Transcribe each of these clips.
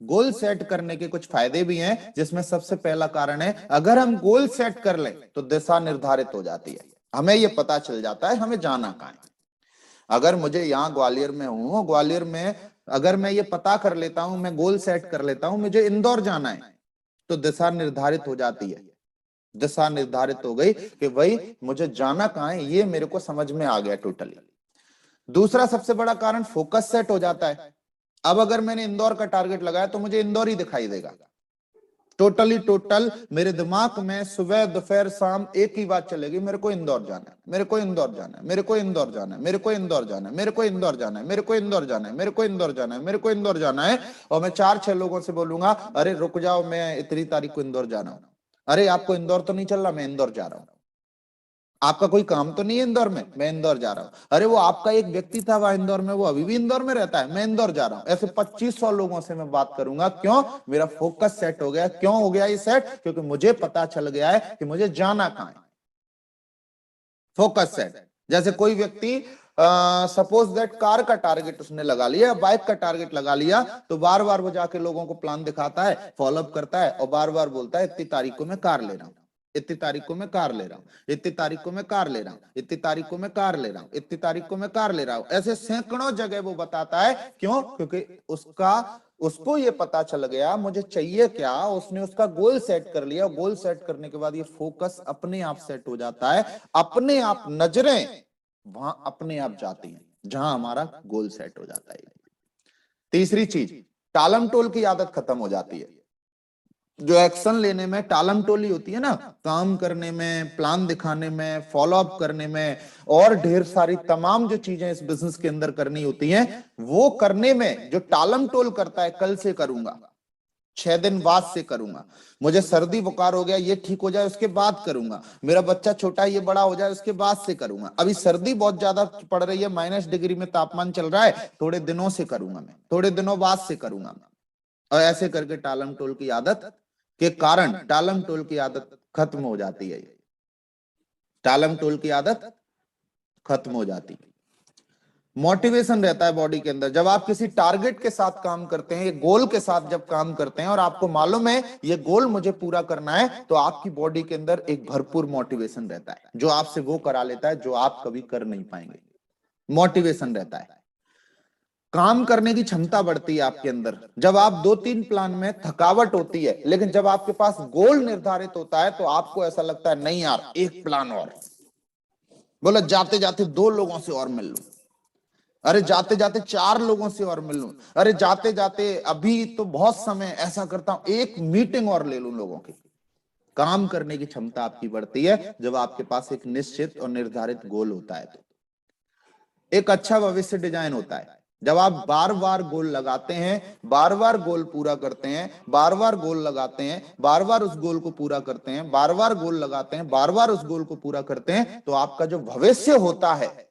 Goal set करने के कुछ फायदे भी हैं, जिसमें सबसे पहला कारण है, अगर हम गोल सेट कर लें तो दिशा निर्धारित हो जाती है, हमें ये पता चल जाता है हमें जाना कहाँ है। अगर मुझे यहाँ ग्वालियर में हूँ, ग्वालियर में अगर मैं ये पता कर लेता हूं, मैं गोल सेट कर लेता हूं मुझे इंदौर जाना है, तो दिशा निर्धारित हो जाती है। दिशा निर्धारित हो गई कि भाई मुझे जाना कहाँ है, ये मेरे को समझ में आ गया टोटली। दूसरा सबसे बड़ा कारण, फोकस सेट हो जाता है। अब अगर मैंने इंदौर का टारगेट लगाया तो मुझे इंदौर ही दिखाई देगा। टोटल मेरे दिमाग में सुबह दोपहर शाम एक ही बात चलेगी, मेरे को इंदौर जाना है, मेरे को इंदौर जाना है, मेरे को इंदौर जाना है, मेरे को इंदौर जाना है, मेरे को इंदौर जाना है, मेरे को इंदौर जाना है, मेरे को इंदौर जाना है, मेरे को इंदौर जाना है। और मैं 4-6 लोगों से बोलूंगा, अरे रुक जाओ, मैं इतनी तारीख को इंदौर जाना हूं। अरे आपको इंदौर तो नहीं चल रहा, मैं इंदौर जा रहा हूं। आपका कोई काम तो नहीं है इंदौर में, मैं इंदौर जा रहा हूं। अरे वो आपका एक व्यक्ति था वहां इंदौर में, वो अभी भी इंदौर में रहता है, मैं इंदौर जा रहा हूं। ऐसे 2500 लोगों से मैं बात करूंगा। क्यों? मेरा फोकस सेट हो गया। क्यों हो गया ये सेट? क्योंकि मुझे पता चल गया है कि मुझे जाना कहां है। Focus set. जैसे कोई व्यक्ति सपोज दैट कार का टारगेट उसने लगा लिया, बाइक का टारगेट लगा लिया, तो बार बार वो जाके लोगों को प्लान दिखाता है, फॉलोअप करता है और बार बार बोलता है इतनी तारीख को मैं कार ले रहा हूं, इतनी तारीख को मैं कार ले रहा हूं, इतनी तारीख को मैं कार ले रहा हूं, इतनी तारीख को मैं कार ले रहा हूं, इतनी तारीख को मैं कार ले रहा हूं। ऐसे सैकड़ों जगह वो बताता है। क्यों? क्योंकि उसको ये पता चल गया मुझे चाहिए क्या, उसने उसका गोल सेट कर लिया। गोल सेट करने के बाद ये फोकस अपने आप सेट हो जाता है, अपने आप नजरें वहां अपने आप जाती हैं जहां हमारा गोल सेट हो जाता है। तीसरी चीज, टालम टोल की आदत खत्म हो जाती है। जो एक्शन लेने में टालम टोली होती है ना, काम करने में, प्लान दिखाने में, फॉलो अप करने में, और ढेर सारी तमाम जो चीजें इस बिजनेस के अंदर करनी होती हैं, वो करने में जो टालम टोल करता है, कल से करूंगा, 6 दिन बाद से करूंगा, मुझे सर्दी बुखार हो गया ये ठीक हो जाए उसके बाद करूंगा, मेरा बच्चा छोटा है ये बड़ा हो जाए उसके बाद से करूंगा, अभी सर्दी बहुत ज्यादा पड़ रही है, -डिग्री में तापमान चल रहा है, थोड़े दिनों से करूंगा, मैं थोड़े दिनों बाद से करूंगा। और ऐसे करके टालम टोल की आदत के कारण टालम टोल की आदत खत्म हो जाती है। टालम टोल की आदत खत्म हो जाती है। मोटिवेशन रहता है बॉडी के अंदर। जब आप किसी टारगेट के साथ काम करते हैं, गोल के साथ जब काम करते हैं और आपको मालूम है ये गोल मुझे पूरा करना है, तो आपकी बॉडी के अंदर एक भरपूर मोटिवेशन रहता है, जो आपसे वो करा लेता है जो आप कभी कर नहीं पाएंगे। मोटिवेशन रहता है, काम करने की क्षमता बढ़ती है आपके अंदर। जब आप 2-3 प्लान में थकावट होती है, लेकिन जब आपके पास गोल निर्धारित होता है तो आपको ऐसा लगता है नहीं यार एक प्लान और, बोला जाते जाते 2 लोगों से और मिल लूं, अरे जाते जाते 4 लोगों से और मिल लूं, अरे जाते जाते अभी तो बहुत समय ऐसा करता हूं एक मीटिंग और ले लूं लोगों की। काम करने की क्षमता आपकी बढ़ती है जब आपके पास एक निश्चित और निर्धारित गोल होता है। तो एक अच्छा भविष्य डिजाइन होता है जब आप बार बार गोल लगाते हैं, बार बार गोल पूरा करते हैं, बार बार गोल लगाते हैं, बार बार उस गोल को पूरा करते हैं, बार बार गोल लगाते हैं, बार बार उस गोल को पूरा करते हैं, तो आपका जो भविष्य होता है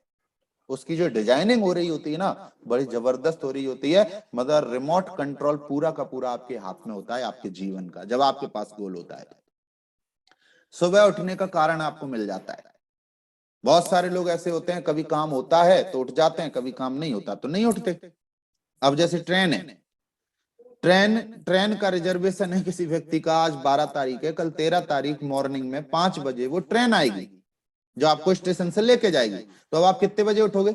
उसकी जो डिजाइनिंग हो रही होती है ना, बड़ी जबरदस्त हो रही होती है। मतलब रिमोट कंट्रोल पूरा का पूरा आपके हाथ में होता है आपके जीवन का, जब आपके पास गोल होता है। सुबह उठने का कारण आपको मिल जाता है। बहुत सारे लोग ऐसे होते हैं, कभी काम होता है तो उठ जाते हैं, कभी काम नहीं होता तो नहीं उठते। अब जैसे ट्रेन है, ट्रेन ट्रेन का रिजर्वेशन है किसी व्यक्ति का, आज 12 तारीख है, कल 13 तारीख मॉर्निंग में 5 बजे वो ट्रेन आएगी जो आपको स्टेशन से लेके जाएगी। तो अब आप कितने बजे उठोगे?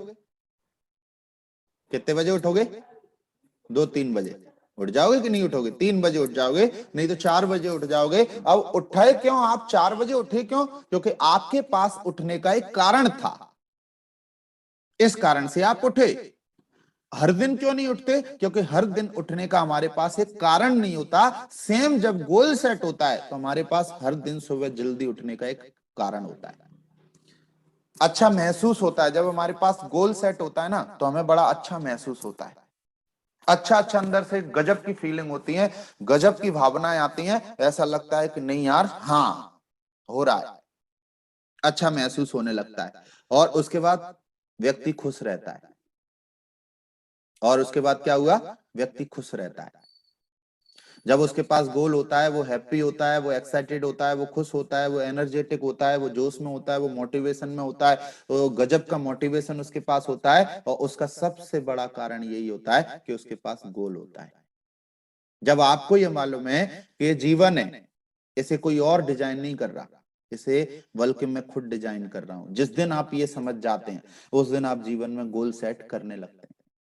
कितने बजे उठोगे? 2-3 बजे उठ जाओगे कि नहीं उठोगे? 3 बजे उठ जाओगे, नहीं तो 4 बजे उठ जाओगे। अब उठे क्यों आप? 4 बजे उठे क्यों? क्योंकि आपके पास उठने का एक कारण था, इस कारण से आप उठे। हर दिन क्यों नहीं उठते? क्योंकि हर दिन उठने का हमारे पास एक कारण नहीं होता। सेम जब गोल सेट होता है तो हमारे पास हर दिन सुबह जल्दी उठने का एक कारण होता है। अच्छा महसूस होता है जब हमारे पास गोल सेट होता है ना, तो हमें बड़ा अच्छा महसूस होता है। अच्छा अच्छा अंदर से गजब की फीलिंग होती है, गजब की भावनाएं आती हैं, ऐसा लगता है कि नहीं यार हाँ हो रहा है, अच्छा महसूस होने लगता है। और उसके बाद व्यक्ति खुश रहता है। और उसके बाद क्या हुआ? व्यक्ति खुश रहता है। जब उसके पास गोल होता है वो हैप्पी होता है, वो एक्साइटेड होता है, वो खुश होता है, वो एनर्जेटिक होता है, वो जोश में होता है, वो मोटिवेशन में होता है, तो गजब का मोटिवेशन उसके पास होता है। और उसका सबसे बड़ा कारण यही होता है कि उसके पास गोल होता है। जब आपको ये मालूम है कि ये जीवन है, इसे कोई और डिजाइन नहीं कर रहा, इसे बल्कि मैं खुद डिजाइन कर रहा हूं, जिस दिन आप ये समझ जाते हैं उस दिन आप जीवन में गोल सेट करने लगते हैं।